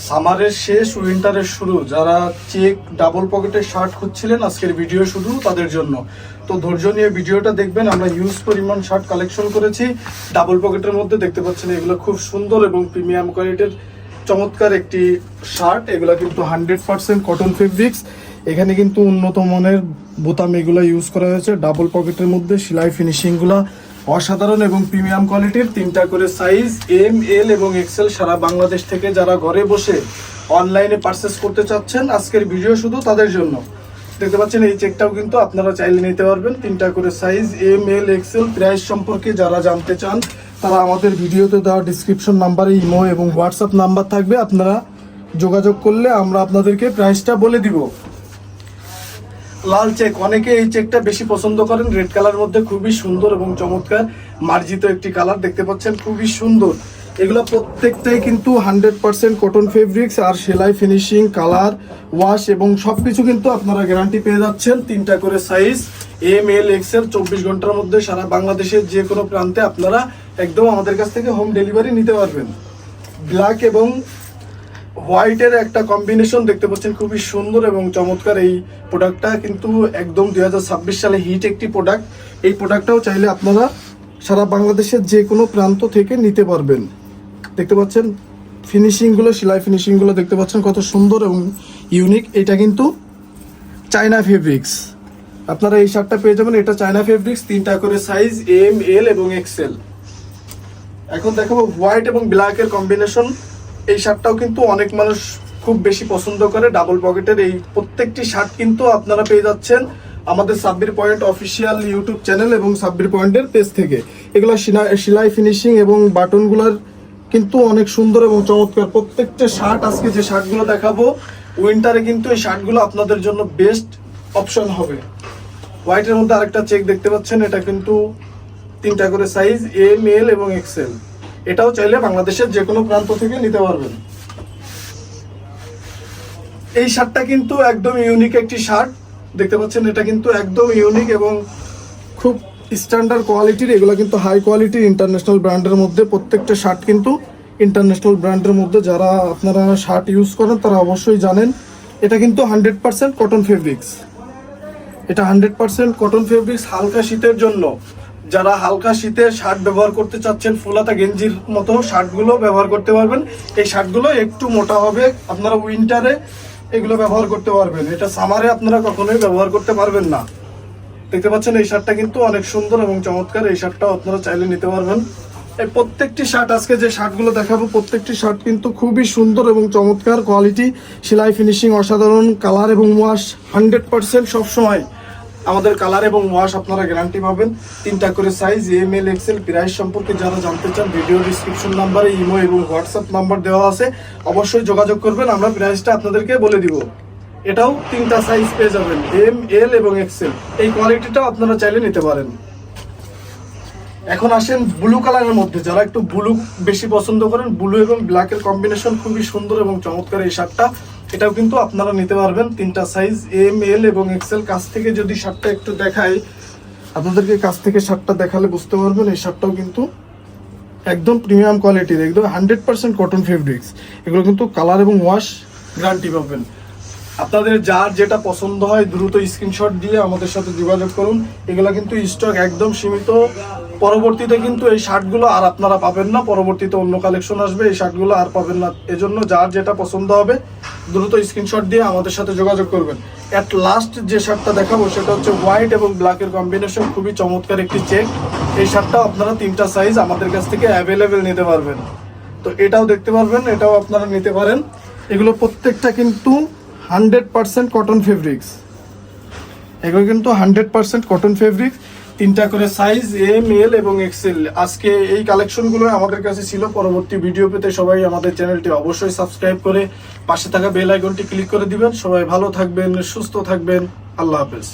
সামারের শেষ উইন্টারের শুরু, যারা চেক ডাবল পকেটের শার্ট খুঁজছিলেন আজকের ভিডিও শুধু তাদের জন্য। তো ধৈর্য নিয়ে ভিডিওটা দেখবেন। আমরা হিউজ পরিমাণ শার্ট কালেকশন করেছি ডাবল পকেটের মধ্যে। দেখতে পাচ্ছেন এগুলো খুব সুন্দর এবং প্রিমিয়াম কোয়ালিটির চমৎকার একটি শার্ট। এগুলো কিন্তু 100% কটন ফেব্রিক্স। এখানে কিন্তু উন্নত মানের বোতাম এগুলো ইউজ করা হয়েছে ডাবল পকেটের মধ্যে। সেলাই ফিনিশিংগুলো অসাধারণ এবং প্রিমিয়াম কোয়ালিটির। 3টা করে সাইজ এম, এল এবং এক্সেল। সারা বাংলাদেশ থেকে যারা ঘরে বসে অনলাইনে পারচেস করতে চাচ্ছেন আজকের ভিডিও শুধু তাদের জন্য। দেখতে পাচ্ছেন এই চেকটাও কিন্তু আপনারা চাইলে নিতে পারবেন। 3টা করে সাইজ এম, এল, এক্সেল। প্রাইস সম্পর্কে যারা জানতে চান তারা আমাদের ভিডিওতে দেওয়া ডিসক্রিপশন নাম্বারে ইমো এবং হোয়াটসঅ্যাপ নাম্বার থাকবে, আপনারা যোগাযোগ করলে আমরা আপনাদেরকে প্রাইসটা বলে দিব। লাল চেক, অনেকে এই চেকটা বেশি পছন্দ করেন। রেড কালার মধ্যে খুবই সুন্দর এবং চমৎকার মার্জিত একটি কালার। দেখতে পাচ্ছেন খুবই সুন্দর। এগুলো প্রত্যেকটাই কিন্তু 100% কটন ফেব্রিক্স। আর সেলাই ফিনিশিং, কালার, ওয়াশ এবং সবকিছু কিন্তু আপনারা গ্যারান্টি পেয়ে যাচ্ছেন। 3টা করে সাইজ এম, এল, এক্সেল। 24 ঘন্টার মধ্যে সারা বাংলাদেশের যে কোনো প্রান্তে আপনারা একদম আমাদের কাছ থেকে হোম ডেলিভারি নিতে পারবেন। ব্ল্যাক এবং হোয়াইটের একটা কম্বিনেশন দেখতে পাচ্ছেন, খুবই সুন্দর এবং চমৎকার। এই প্রোডাক্টটা কিন্তু একদম 2026 সালে হিট একটি প্রোডাক্ট। এই প্রোডাক্টটাও চাইলে আপনারা সারা বাংলাদেশের যে কোনো প্রান্ত থেকে নিতে পারবেন। দেখতে পাচ্ছেন ফিনিশিংগুলো, সেলাই ফিনিশিংগুলো দেখতে পাচ্ছেন কত সুন্দর এবং ইউনিক। এটা কিন্তু চায়না ফেব্রিক্স। আপনারা এই শার্টটা পেয়ে যাবেন, এটা চায়না ফেব্রিক্স। 3টা করে সাইজ এম, এল এবং এক্সেল। এখন দেখাবো হোয়াইট এবং ব্ল্যাকের কম্বিনেশন। এই শার্টটাও কিন্তু অনেক মানুষ খুব বেশি পছন্দ করে ডাবল পকেটের। এই প্রত্যেকটি শার্ট কিন্তু আপনারা পেয়ে যাচ্ছেন আমাদের Sabbir point official YouTube channel এবং সাব্বির পয়েন্টের পেজ থেকে। এগুলো সেলাই ফিনিশিং এবং বাটনগুলোর কিন্তু অনেক সুন্দর এবং চমৎকার প্রত্যেকটা শার্ট। আজকে যে শার্টগুলো দেখাবো উইন্টারে কিন্তু এই শার্টগুলো আপনাদের জন্য বেস্ট অপশন হবে। হোয়াইটের মধ্যে আরেকটা চেক দেখতে পাচ্ছেন, এটা কিন্তু 3টা করে সাইজ এম, এল এবং এক্সেল। এটাও চাইলে বাংলাদেশের যে কোনো প্রান্ত থেকে নিতে পারবেন। এই শার্টটা কিন্তু একদম ইউনিক একটি শার্ট। দেখতে পাচ্ছেন এটা কিন্তু একদম ইউনিক এবং খুব স্ট্যান্ডার্ড কোয়ালিটির। এগুলো কিন্তু হাই কোয়ালিটির ইন্টারন্যাশনাল ব্র্যান্ডের মধ্যে। প্রত্যেকটা শার্ট কিন্তু ইন্টারন্যাশনাল ব্র্যান্ডের মধ্যে। যারা আপনারা শার্ট ইউজ করেন তারা অবশ্যই জানেন এটা কিন্তু 100% কটন ফেব্রিক্স। এটা 100% কটন ফেব্রিক্স। হালকা শীতের জন্য যারা হালকা শীতের শার্ট ব্যবহার করতে চাচ্ছেন, ফুলাতা গেঞ্জির মতো শার্টগুলো ব্যবহার করতে পারবেন। এই শার্টগুলো একটু মোটা হবে, আপনারা উইন্টারে এগুলো ব্যবহার করতে পারবেন। এটা সামারে আপনারা কখনোই ব্যবহার করতে পারবেন না। দেখতে পাচ্ছেন এই শার্টটা কিন্তু অনেক সুন্দর এবং চমৎকার। এই শার্টটাও আপনারা চাইলে নিতে পারবেন। এই প্রত্যেকটি শার্ট, আজকে যে শার্টগুলো দেখাবো প্রত্যেকটি শার্ট কিন্তু খুবই সুন্দর এবং চমৎকার কোয়ালিটি। সেলাই ফিনিশিং অসাধারণ। কালার এবং ওয়াশ 100% সবসময় আমাদের কালার এবং ওয়াশ আপনারা গ্যারান্টি পাবেন। 3টা করে সাইজ এম, এল, এক্সেল। প্রাইস সম্পর্কে যারা জানতে চান ভিডিও ডিসক্রিপশন নাম্বারে ইমো এবং হোয়াটসঅ্যাপ নাম্বার দেওয়া আছে, অবশ্যই যোগাযোগ করবেন, আমরা প্রাইসটা আপনাদেরকে বলে দিব। এটাও 3টা সাইজ পেয়ে যাবেন এম, এল এবং এক্সেল। এই কোয়ালিটিটাও আপনারা চাইলে নিতে পারেন। এখন আসেন ব্লু কালারের মধ্যে। যারা একটু ব্লু বেশি পছন্দ করেন, ব্লু এবং ব্ল্যাকের কম্বিনেশন খুবই সুন্দর এবং চমৎকার এই শার্টটা। এটাও কিন্তু আপনারা নিতে পারবেন। 3টা সাইজ এম, এল এবং এক্সেল। কাছ থেকে যদি শার্টটা একটু দেখাই আপনাদেরকে, কাছ থেকে শার্টটা দেখালে বুঝতে পারবেন এই শার্টটাও কিন্তু একদম প্রিমিয়াম কোয়ালিটির, একদম 100% কটন ফেব্রিক্স। এগুলো কিন্তু কালার এবং ওয়াশ গ্যারান্টি পাবেন। আপনাদের যার যেটা পছন্দ হয় দ্রুত স্ক্রিনশট দিয়ে আমাদের সাথে যোগাযোগ করুন। এগুলো কিন্তু স্টক একদম সীমিত। পরবর্তীতে কিন্তু এই শার্টগুলো আর আপনারা পাবেন না। পরবর্তীতে অন্য কালেকশন আসবে, এই শার্টগুলো আর পাবেন না। এজন্য যার যেটা পছন্দ হবে দ্রুত স্ক্রিনশট দিয়ে আমাদের সাথে যোগাযোগ করবেন। এট লাস্ট যে শার্টটা দেখাবো সেটা হচ্ছে হোয়াইট এবং ব্ল্যাকের কম্বিনেশন, খুবই চমৎকার একটি চেক। এই শার্টটাও আপনারা 3টা সাইজ আমাদের কাছ থেকে অ্যাভেলেবেল নিতে পারবেন। তো এটাও দেখতে পারবেন, এটাও আপনারা নিতে পারেন। এগুলো প্রত্যেকটা কিন্তু 100% কটন ফেব্রিক্স। এগুলো কিন্তু 100% কটন ফেব্রিক্স। 3টা করে সাইজ এম, এল এবং এক্সেল। আজকে এই কালেকশনগুলো আমাদের কাছে ছিল। পরবর্তী ভিডিও পেতে সবাই আমাদের চ্যানেলটি অবশ্যই সাবস্ক্রাইব করে পাশে থাকা বেল আইকনটি ক্লিক করে দিবেন। সবাই ভালো থাকবেন, সুস্থ থাকবেন। আল্লাহ হাফেজ।